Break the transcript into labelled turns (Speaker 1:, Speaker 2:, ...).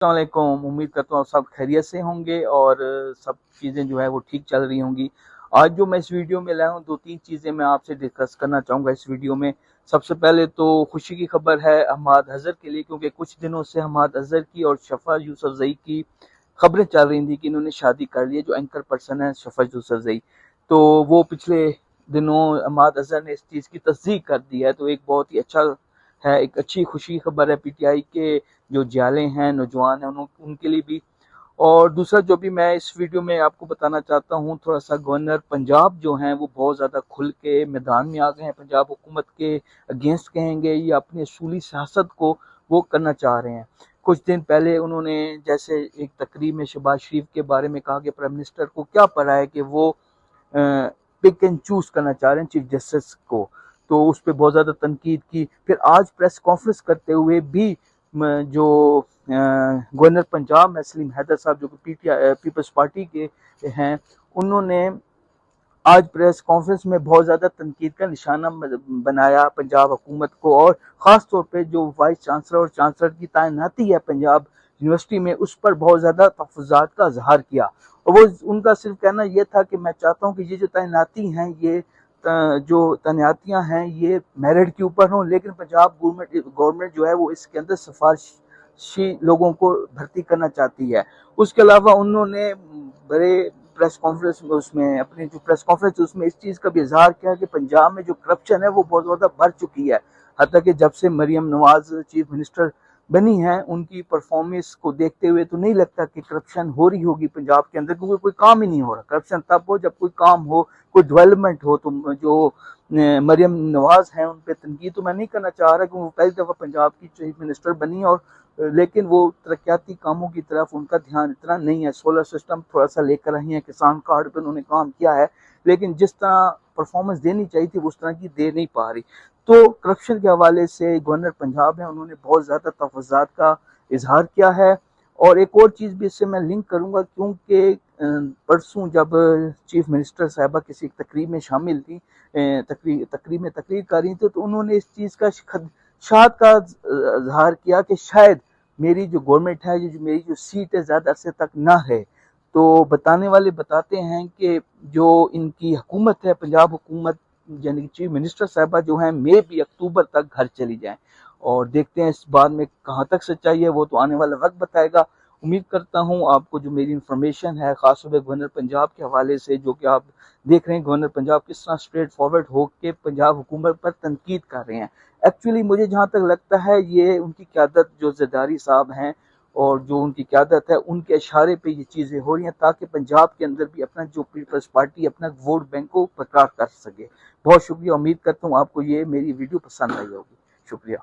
Speaker 1: अस्सलामुअलैकुम। उम्मीद करता हूँ आप सब खैरियत से होंगे और सब चीज़ें जो है वो ठीक चल रही होंगी। आज जो मैं इस वीडियो में लाया हूँ, दो तीन चीज़ें मैं आपसे डिस्कस करना चाहूँगा इस वीडियो में। सबसे पहले तो खुशी की खबर है हम्माद अजहर के लिए, क्योंकि कुछ दिनों से हम्माद अजहर की और शफा यूसुफजई की खबरें चल रही थी कि इन्होंने शादी कर ली है। जो एंकर पर्सन है शफा यूसुफजई, तो वो पिछले दिनों हम्माद अजहर ने इस चीज़ की तस्दीक कर दी है। तो एक बहुत ही अच्छा है, एक अच्छी खुशी की खबर है पीटीआई के जो जाले हैं, नौजवान हैं, उनके लिए भी। और दूसरा जो भी मैं इस वीडियो में आपको बताना चाहता हूँ, थोड़ा सा गवर्नर पंजाब जो हैं वो बहुत ज़्यादा खुल के मैदान में आ गए हैं। पंजाब हुकूमत के अगेंस्ट कहेंगे या अपनी असूली सियासत को वो करना चाह रहे हैं। कुछ दिन पहले उन्होंने जैसे एक तकरीर में शहबाज शरीफ के बारे में कहा कि प्राइम मिनिस्टर को क्या पता है कि वो पिक एंड चूज करना चाह रहे हैं चीफ जस्टिस को, तो उस पर बहुत ज़्यादा तनकीद की। फिर आज प्रेस कॉन्फ्रेंस करते हुए भी जो गवर्नर पंजाब सलीम हैदर साहब जो पीपल्स पार्टी के हैं, उन्होंने आज प्रेस कॉन्फ्रेंस में बहुत ज़्यादा तनकीद का निशाना बनाया पंजाब हुकूमत को, और ख़ास तौर पे जो वाइस चांसलर और चांसलर की तैनाती है पंजाब यूनिवर्सिटी में, उस पर बहुत ज़्यादा तहफ़्फ़ुज़ात का इज़हार किया। और वो उनका सिर्फ कहना ये था कि मैं चाहता हूँ कि ये जो तैनाती हैं, ये जो तैनातियाँ हैं ये मेरिट के ऊपर हों, लेकिन पंजाब गवर्नमेंट जो है वो इसके अंदर सिफारशी लोगों को भर्ती करना चाहती है। उसके अलावा उन्होंने बड़े प्रेस कॉन्फ्रेंस में उसमें अपनी जो प्रेस कॉन्फ्रेंस उसमें इस चीज़ का भी इजहार किया कि पंजाब में जो करप्शन है वो बहुत ज़्यादा बढ़ चुकी है। हत्ता कि जब से मरियम नवाज चीफ मिनिस्टर बनी है, उनकी परफॉर्मेंस को देखते हुए तो नहीं लगता कि करप्शन हो रही होगी पंजाब के अंदर, क्योंकि कोई काम ही नहीं हो रहा। करप्शन तब हो जब कोई काम हो, कोई डेवलपमेंट हो। तो जो मरियम नवाज हैं उन पर तनकीद तो मैं नहीं करना चाह रहा, क्योंकि वो पहली दफ़ा पंजाब की चीफ मिनिस्टर बनी, और लेकिन वो तरक्याती कामों की तरफ उनका ध्यान इतना नहीं है। सोलर सिस्टम थोड़ा सा लेकर आई हैं, किसान कार्ड पर उन्होंने काम किया है, लेकिन जिस तरह परफॉर्मेंस देनी चाहिए थी उस तरह की दे नहीं पा रही। तो करप्शन के हवाले से गवर्नर पंजाब है, उन्होंने बहुत ज़्यादा तहफ़्फ़ुज़ात का इजहार किया है। और एक और चीज़ भी इससे मैं लिंक करूँगा, क्योंकि परसों जब चीफ मिनिस्टर साहिबा किसी तकरीब में शामिल थी, तकरीब में तकरीर कर रही थी, तो उन्होंने इस चीज़ का खदशात का इजहार किया कि शायद मेरी जो गवर्नमेंट है, ये जो मेरी जो सीट है ज़्यादा अरसे तक ना है। तो बताने वाले बताते हैं कि जो इनकी हुकूमत है पंजाब हुकूमत, यानी कि चीफ मिनिस्टर साहबा जो हैं, मे भी अक्टूबर तक घर चली जाएं। और देखते हैं इस बात में कहाँ तक सच्चाई है, वो तो आने वाला वक्त बताएगा। उम्मीद करता हूँ आपको जो मेरी इन्फॉर्मेशन है खासतौर पर गवर्नर पंजाब के हवाले से, जो कि आप देख रहे हैं गवर्नर पंजाब किस तरह स्ट्रेट फॉरवर्ड होकर पंजाब हुकूमत पर तनकीद कर रहे हैं। एक्चुअली मुझे जहाँ तक लगता है ये उनकी क़यादत जो ज़रदारी साहब हैं और जो उनकी क़यादत है, उनके इशारे पे ये चीज़ें हो रही हैं, ताकि पंजाब के अंदर भी अपना जो पीपल्स पार्टी अपना वोट बैंक को बरकरार कर सके। बहुत शुक्रिया। उम्मीद करता हूँ आपको ये मेरी वीडियो पसंद आई होगी। शुक्रिया।